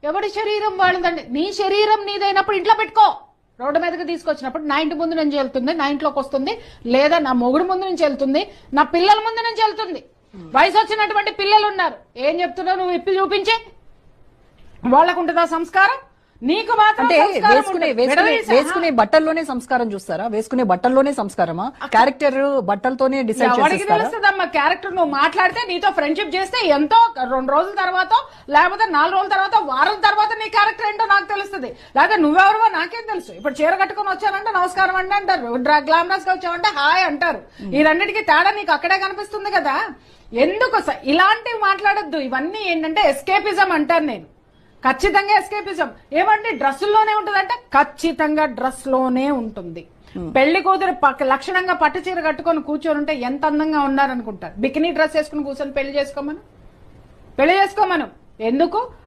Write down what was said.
ఎవడి శరీరం వాళ్ళదండి. నీ శరీరం నీదైనప్పుడు ఇంట్లో పెట్టుకో. రోడ్డు మీదకి తీసుకొచ్చినప్పుడు నా ఇంటి ముందు నుంచి వెళ్తుంది, నా ఇంట్లోకి వస్తుంది, లేదా నా మొగుడు ముందు నుంచి వెళ్తుంది, నా పిల్లల ముందు నుంచి వెళ్తుంది. వయసు వచ్చినటువంటి పిల్లలు ఉన్నారు. ఏం చెప్తున్నావు నువ్వు? ఇప్పి చూపించే వాళ్ళకు ఉంటుందా సంస్కారం? నీకు మాత్రం అంటే వేసుకునే బట్టల్లోనే సంస్కారం చూస్తారా? వేసుకునే బట్టల్లోనే సంస్కారమా? క్యారెక్టర్ బట్టలతోనే డిసైడ్ చేస్తారా? తెలుస్తుందమ్మా క్యారెక్టర్. నువ్వు మాట్లాడితే నీతో ఫ్రెండ్షిప్ చేస్తే ఎంతో 2 రోజుల తర్వాత, లేకపోతే 4 రోజుల తర్వాత, వారం తర్వాత నీ క్యారెక్టర్ ఏంటో నాకు తెలుస్తుంది. లేకపోతే నువ్వెవరో నాకేం తెలుసు. ఇప్పుడు చీర కట్టుకుని వచ్చానంటే నమస్కారం అండి అంటారు, గ్లామరస్ గా వచ్చావంటే హాయ్ అంటారు. ఈ రెండింటికి తేడా నీకు అక్కడే కనిపిస్తుంది కదా. ఎందుకు ఇలాంటివి మాట్లాడొద్దు. ఇవన్నీ ఏంటంటే ఎస్కేపిజం అంటారు నేను. ఖచ్చితంగా ఎస్కేపిజం. ఏమంటే డ్రెస్సుల్లోనే ఉంటుందంటే ఖచ్చితంగా డ్రెస్ లోనే ఉంటుంది. పెళ్లి కూతురు లక్షణంగా పట్టు చీర కట్టుకొని కూర్చొని ఉంటే ఎంత అందంగా ఉన్నారనుకుంటారు. బికినీ డ్రెస్ వేసుకుని కూర్చొని పెళ్లి చేసుకోమను. ఎందుకు?